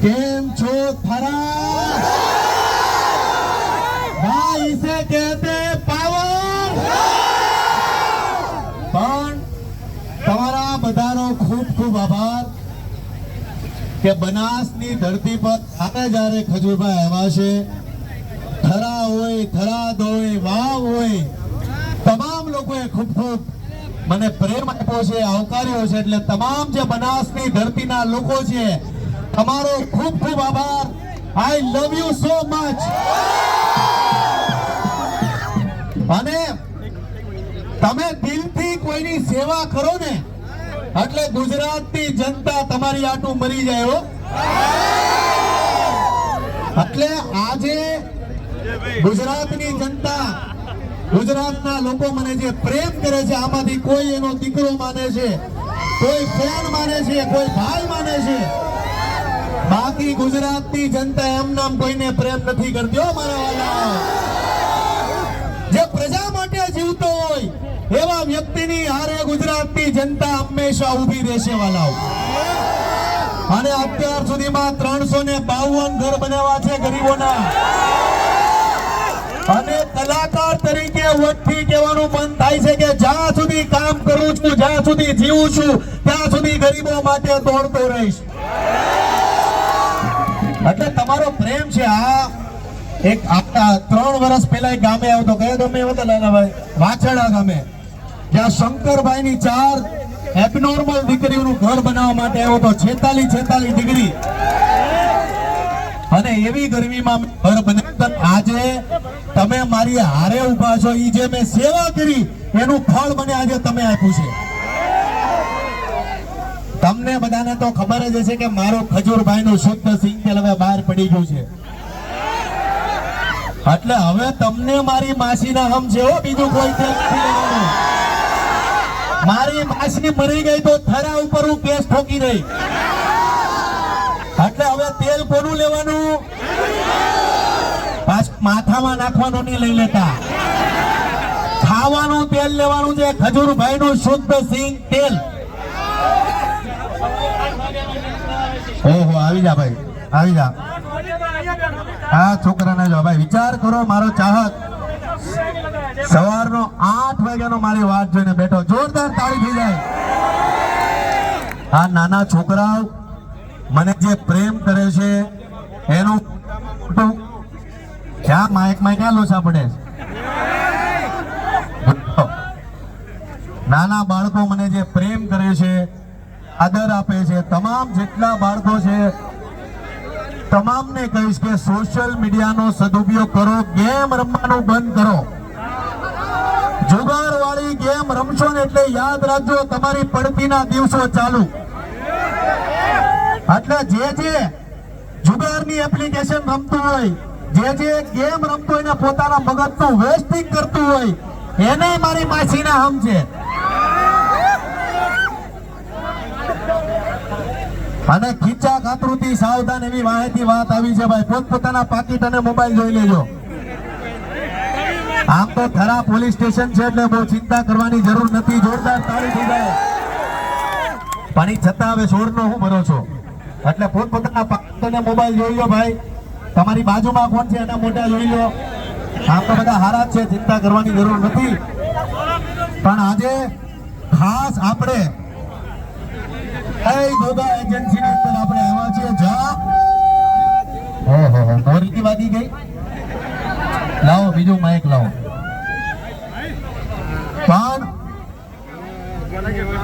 કેમ છો થરા? ભાઈ ઇસે કહેતે પાવર। પણ તમારા બધાનો ખૂબ ખૂબ આભાર કે બનાસની ધરતી પર જ્યારે ખજૂરભાઈ આવ્યા છે, થરા હોય, થરાદ હોય, વાવ હોય, તમામ લોકોએ ખૂબ ખૂબ મને પ્રેમ આપ્યો છે, આવકાર્યો છે। એટલે તમામ જે બનાસની ધરતીના લોકો છે, તમારો ખૂબ ખૂબ આભાર। આઈ લવ યુ સો મચ। અને તમે દિલથી કોઈની સેવા કરો ને એટલે ગુજરાતની જનતા તમારી આટું મરી જાય હો। એટલે આજે ગુજરાતની જનતા, ગુજરાતના લોકો મને જે પ્રેમ કરે છે, આમાંથી કોઈ એનો દીકરો માને છે, કોઈ ફ્રેન્ડ માને છે, કોઈ ભાઈ માને છે। બાકી ગુજરાતની જનતા એમ નામ કોઈને પ્રેમ નથી કરતી હો મારા વાલા। જે પ્રજા માટે જીવતો હોય એવા વ્યક્તિની હારે ગુજરાતની જનતા હંમેશા ઊભી રહેશે વાલાઓ। અને અત્યાર સુધીમાં 352 ઘર બનાવ્યા છે ગરીબોના। અને કલાકાર તરીકે વટથી કહેવાનું મન થાય છે કે જ્યાં સુધી કામ કરું છું, જ્યાં સુધી જીવું છું, ત્યાં સુધી ગરીબો માટે દોડતો રહીશ। એટલે તમારો પ્રેમ છે। આ એક 3 વર્ષ પહેલા એક ગામે આવતો, કયો ગામે આવ્યો લાલાભાઈ? વાછડા ગામે, જ્યાં શંકરભાઈ ની 4 એબનોર્મલ દીકરીઓનું ઘર બનાવવા માટે આવ્યો તો, 46 ડિગ્રી અને એવી ગરમીમાં ઘર બનાવતા। આજે તમે મારી હારે ઉભા છો, ઈ જે મેં સેવા કરી એનું ફળ મને આજે તમે આપ્યું છે। તમને બધાને તો ખબર જ હશે કે મારો ખજૂરભાઈ નું શુદ્ધ સિંગ તેલ હવે બહાર પડી ગયું છે। એટલે હવે તમને મારી માસીના હમ છે હો, બીજું કોઈ તેલ નથી લેવાનું। મારી માસી મરી ગઈ તો થરા ઉપર હું કેસ ઠોકી રહી। એટલે હવે તેલ કોનું લેવાનું? માથામાં નાખવાનું નહીં લઈ લેતા, ખાવાનું તેલ લેવાનું છે, ખજૂરભાઈ નું શુદ્ધ સિંગ તેલ। ઓહો, આવી જા ભાઈ, આવી જા। આ છોકરાને જો ભાઈ, વિચાર કરો, મારો ચાહક સવારનો 8 વાગ્યાનો મારી વાત જોઈને બેઠો। જોરદાર તાળી થઈ જાય। આ નાના છોકરાઓ મને જે પ્રેમ કરે છે એનું ક્યાં માઇકમાં ક્યાં લોચા પડે? નાના બાળકો મને જે પ્રેમ કરે છે, આદર આપે છે, તમામ જેટલા બાળકો છે તમામને કહીશ કે સોશિયલ મીડિયાનો સદુપયોગ કરો, ગેમ રમવાનું બંધ કરો। જુગાર વાળી ગેમ રમશો ને એટલે યાદ રાખજો તમારી પડતીના દિવસો ચાલુ। એટલે જે જુગારની એપ્લિકેશન રમતું હોય, જે ગેમ રમતું હોય ને પોતાના મગજનું વેસ્ટિંગ કરતું હોય, એને મારી માસીના હમ છે। અને ખીચા કાતરુથી સાવધાન એવી માહિતી વાત આવી છે ભાઈ। પોતપોતાના પાકીટ અને મોબાઈલ જોઈ લેજો। આમ તો થરા પોલીસ સ્ટેશન છે એટલે બહુ ચિંતા કરવાની જરૂર નથી। જોરદાર તાળી થઈ જાય। પણ એ છતાં હવે છોડનો હું ભરો છો, એટલે પોતપોતાના પાકીટ અને મોબાઈલ જોઈ લો ભાઈ। તમારી બાજુમાં કોણ છે એના મોઢા જોઈ લો। આમ તો બધા હારા જ છે, ચિંતા કરવાની જરૂર નથી। પણ આજે ખાસ આપણે ઘોઘા એજન્સીની અંદર આપણે આવ્યા છીએ, જ્યાં મોરલી વાગી ગઈ। લાવો બીજું માઇક લાવો। પણ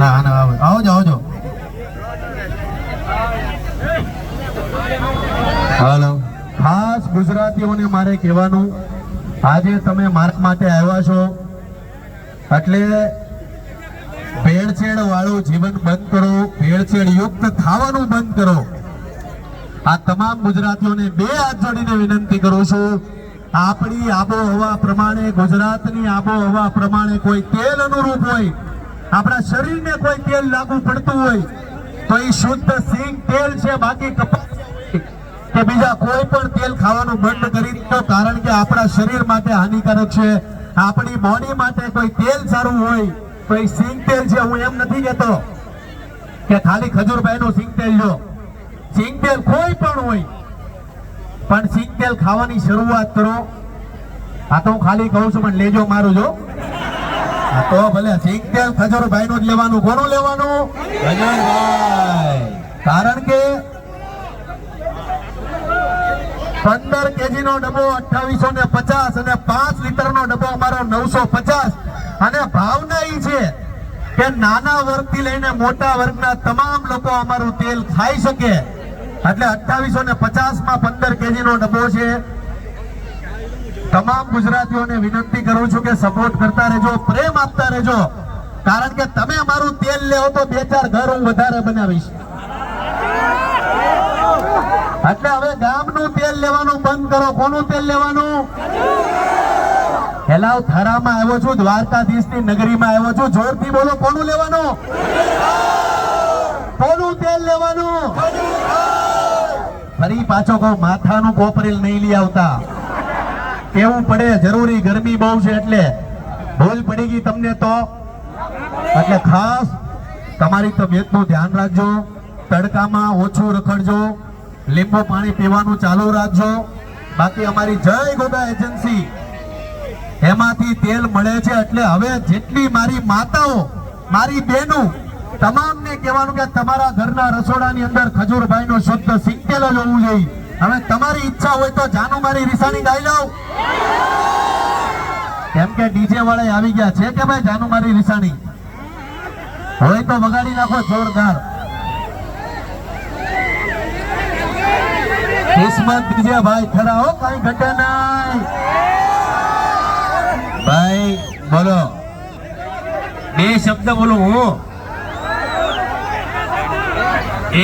હા આવજો। હાલો, ખાસ ગુજરાતીઓને મારે કહેવાનું, આજે તમે મારા માટે આવ્યા છો એટલે ભેળસેળ વાળું જીવન બંધ કરો, ભેળસેળ યુક્ત ખાવાનું બંધ કરો। આ તમામ ગુજરાતીઓને 2 હાથ જોડીને વિનંતી કરું છું, આપણી આબોહવા પ્રમાણે, ગુજરાતની આબોહવા પ્રમાણે કોઈ તેલ અનુરૂપ હોય, આપણા શરીરને કોઈ તેલ લાગુ પડતું હોય તો એ શુદ્ધ સિંગ તેલ છે। બાકી કપાસ કે બીજા કોઈ પણ તેલ ખાવાનું બંધ કરી દો, કારણ કે આપણા શરીર માટે હાનિકારક છે। આપણી બોડી માટે કોઈ તેલ સારું હોય તો એ સિંગ તેલ છે. હું એમ નથી કહેતો કે ખાલી ખજૂરભાઈ નું સિંગ તેલ લો. સિંગ તેલ કોઈ પણ હોય, પણ સિંગ તેલ ખાવાની શરૂઆત કરો. આ તો હું ખાલી કહું છું, પણ લેજો મારું જો. હા તો ભલે સિંગ તેલ ખજૂરભાઈ નું જ લેવાનું. કોનું લેવાનું? ખજૂરભાઈ. કારણ કે 15 કેજી નો ડબ્બો 2850 અને 5 લીટર નો ડબ્બો અમારો 950. અને ભાવના ઈ છે કે નાના વર્ગથી લઈને મોટા વર્ગના તમામ લોકો અમારું તેલ ખાઈ શકે. એટલે 2850 માં 15 કેજી નો ડબ્બો છે. તમામ ગુજરાતીઓને વિનંતી કરું છું કે સપોર્ટ કરતા રહેજો, પ્રેમ આપતા રહેજો. કારણ કે તમે અમારું તેલ લેવો તો 2-4 ઘર હું વધારે બનાવીશ. એટલે હવે ગામનું તેલ લેવાનું બંધ કરો. કોનું તેલ લેવાનું? હેલાવ થરામાં આવ્યો છું, દ્વારકાધીશની નગરીમાં આવ્યો છું. જોરથી બોલો, કોનું લેવાનું? કોનું તેલ લેવાનું? ફરી પાછો કહું, માથાનું કોપરેલ નહીં લઈ આવતા. કેવું પડે, જરૂરી ગરમી બહુ છે એટલે ભૂલ પડી ગઈ તમને તો. એટલે ખાસ તમારી તબિયતનું ધ્યાન રાખજો. તડકામાં ઓછું રખડજો, લીંબુ પાણી પીવાનું ચાલુ રાખજો. બાકી અમારી જય ગોગા એજન્સી એમાંથી તેલ મળે છે. એટલે હવે જેટલી મારી માતાઓ, મારી બહેનો, તમામને કહેવાનું કે તમારા ઘરના રસોડાની અંદર ખજૂરભાઈનો શુદ્ધ સિંગ તેલ જ હોવું જોઈએ. હવે તમારી ઈચ્છા હોય તો જાનુ મારી રીસાની ગાઈ લો. કેમ કે ડીજે વાળા આવી ગયા છે કે ભાઈ જાનુ મારી રીસાની હોય તો વગાડી નાખો જોરદાર. કિસ્મત દીજે ભાઈ ખરા હો, કઈ ઘટે નહીં. ભાઈ બોલો, 2 શબ્દ બોલું હું.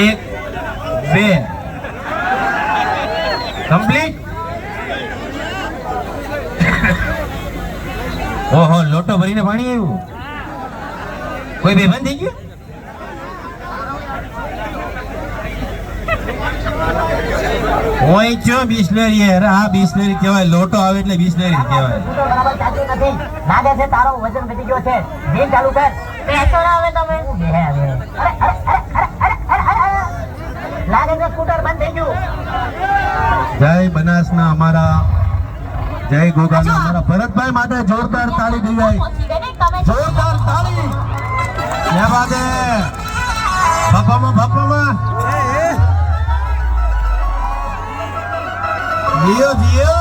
1 2 કમ્પ્લીટ. ઓહો, લોટો ભરીને પાણી આવ્યું. કોઈ બેભાન થઈ ગયું? ઓય ચો બિસ્લેરી યાર, આ બિસ્લેરી કહેવાય. લોટો આવે એટલે બિસ્લેરી કહેવાય. લાગે છે તારો વજન વધી ગયો છે. જીમ ચાલુ કર. બેસો ના હવે તમે. લાગે છે સ્કૂટર બંધ થઈ ગયું. જય બનાસના અમારા, જય ગોગાના અમારા ભરતભાઈ માટે જોરદાર તાળી થઈ જાય. જોરદાર તાળી. કેવા દે બાપામાં જીઓ જીઓ.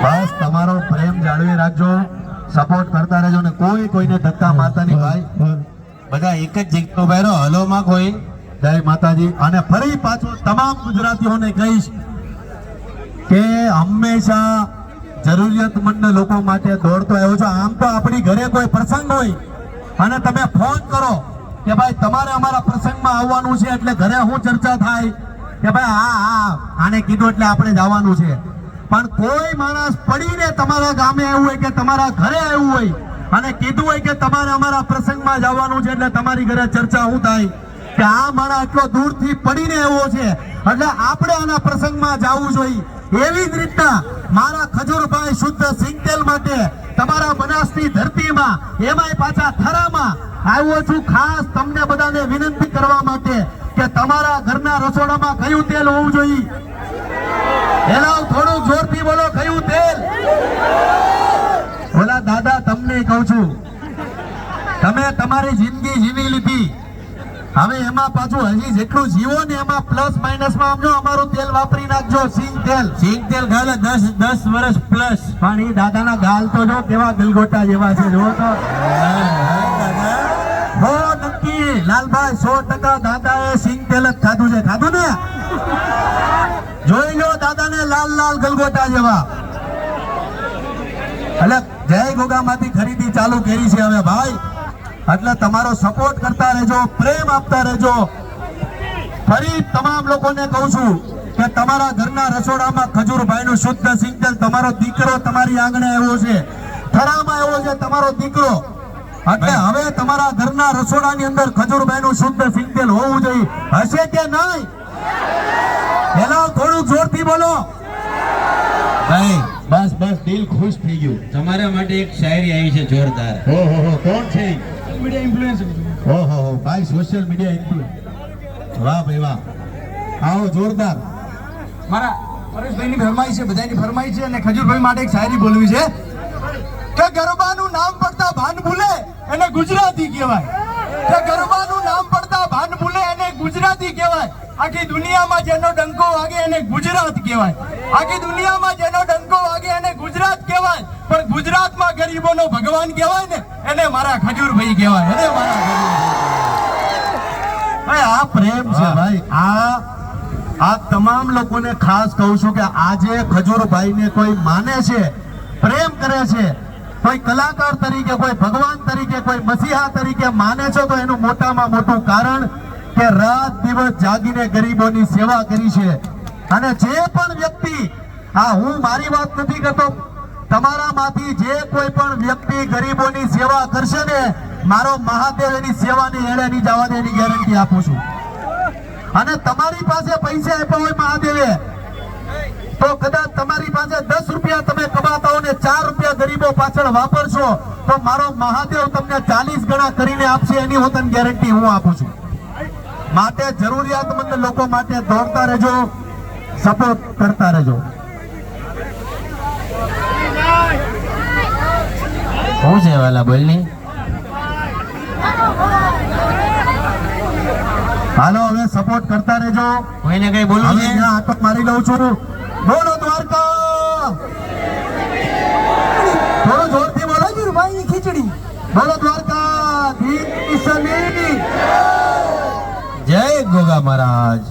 બસ તમારો પ્રેમ જાળવી રાખજો, સપોર્ટ કરતા રહેજો ને કોઈ કોઈને ધક્કા મારતા નહીં ભાઈ. બધા એક જ જીતનો બહેરો હલોમાં કોઈ. જય માતાજી. અને ફરી પાછો તમામ ગુજરાતીઓને કહીશ કે હંમેશા જરૂરિયાતમંદ લોકો માટે દોડતો આવ્યો છો. આમ તો આપણી ઘરે કોઈ પ્રસંગ હોય અને તમે ફોન કરો કે ભાઈ તમારે અમારા પ્રસંગમાં આવવાનું છે, એટલે ઘરે શું ચર્ચા થાય કે ભાઈ હા આને કીધું એટલે આપણે જવાનું છે. પણ કોઈ માણસ પડીને તમારા ગામે આવ્યું હોય કે તમારા ઘરે આવ્યું હોય અને કીધું હોય કે તમારે અમારા પ્રસંગમાં જવાનું છે, એટલે તમારી ઘરે ચર્ચા શું થાય કે આ માણસ આટલો દૂરથી પડીને આવ્યો છે એટલે આપણે આના પ્રસંગમાં જવું જોઈએ. એવી જ રીતના મારા ખજૂરભાઈ શુદ્ધ સિંગતેલ માટે તમારા બનાસની ધરતીમાં એમાંય પાછા થરામાં આવ્યો છું ખાસ તમને બધાને વિનંતી કરવા માટે કે તમારા ઘરના રસોડામાં કયું તેલ હોવું જોઈએ? એલા થોડું જોરથી બોલો, કયું તેલ? ઓલા દાદા તમને કહું છું, તમે તમારી જિંદગી જીવી લીધી, હવે એમાં પાછું હજી જેટલું જીવો ને એમાં પ્લસ માઇનસ માં સમજો અમારું તેલ વાપરી નાખજો. સિંગ તેલ ગાલે 10 વર્ષ પ્લસ. પણ એ દાદાના ગાલ તો જો કેવા ગલગોટા જેવા છે, જો તો હો નક્કી લાલભાઈ 100% દાદાએ સિંગ તેલ જ ખાધું છે. ખાધું ને? જોઈ લો દાદાને લાલ લાલ ગલગોટા જેવા. એટલે જય ગોગામાંથી ખરીદી ચાલુ કરી છે હવે ભાઈ, એટલે તમારો સપોર્ટ કરતા રહેજો, પ્રેમ આપતા રહેજો. ફરી તમામ લોકોને કહું છું કે તમારા ઘરના રસોડામાં ખજૂરભાઈનું શુદ્ધ સિંગતેલ, તમારો દીકરો તમારી આંગણે આવ્યો છે, થરામાં આવ્યો છે તમારો દીકરો, એટલે હવે તમારા ઘરના રસોડાની અંદર ખજૂરભાઈનું શુદ્ધ સિંગતેલ હોવું જોઈએ. હશે કે નહીં? એલા થોડું જોરથી બોલો ભાઈ. બસ બસ દિલ ખુશ થઈ ગયું. તમારા માટે એક શાયરી આવી છે જોરદાર. ઓહો કોણ છે? Media influencer. ઓહો ભાઈ સોશિયલ મીડિયા ઇન્ફ્લુએન્સર. વાહ ભાઈ વાહ, આવો જોરદાર. મારા પરેશભાઈની ફરમાઈ છે, બધાની ફરમાઈ છે, અને ખજૂરભાઈ માટે એક શાયરી બોલવી છે કે ગરબાનું નામ પડતા ભાન ભૂલે એને ગુજરાતી કહેવાય. કે ગરબાનું નામ પડતા ભાન ભૂલે એને ગુજરાતી કહેવાય. આખી દુનિયામાં જેનો ડંકો વાગે એને ગુજરાત કહેવાય. આખી દુનિયામાં જેનો ડંકો વાગે એને ગુજરાત કહેવાય. પણ ગુજરાતમાં ગરીબોનો ભગવાન કહેવાય ને એને મારા ખજૂરભાઈ કહેવાય. એને મારા ખજૂરભાઈ. ભાઈ આ પ્રેમ છે ભાઈ. આ તમામ લોકોને ખાસ કહું છું કે આજે ખજૂરભાઈને કોઈ માને છે, પ્રેમ કરે છે, કોઈ કલાકાર તરીકે, કોઈ ભગવાન તરીકે, કોઈ મસીહા તરીકે માને છે, તો એનું મોટામાં મોટું કારણ કે રાત દિવસ જાગીને ગરીબોની સેવા કરી છે. અને જે પણ વ્યક્તિ, હું મારી વાત નથી કરતો, તમારામાંથી જે કોઈ પણ વ્યક્તિ ગરીબોની સેવા કરશે ને, મારો મહાદેવ એની સેવાની એળે નહીં જવા દે, એની ગેરંટી આપું છું. અને તમારી પાસે પૈસા આપ્યા હોય મહાદેવે, તો કદાચ તમારી પાસે 10 રૂપિયા તમે કમાતા હો ને 4 રૂપિયા ગરીબો પાછળ વાપરશો, તો મારો મહાદેવ તમને 40 ગણા કરીને આપશે, એની હું તને ગેરંટી હું આપું છું. માટે જરૂરિયાતમંદ લોકો માટે દોડતા રહેજો, સપોર્ટ કરતા રહેજો. શું છે વાલા બોલની? હાલો હવે સપોર્ટ કરતા રહેજો. કોઈને કઈ બોલવું હવે છે? ત્યાં આટક મારી લઉં છું. બોલો દ્વારકા. થોડું જોરથી બોલો. ખજૂરભાઈની ખીચડી. બોલો દ્વારકા. જય ગોગા મહારાજ.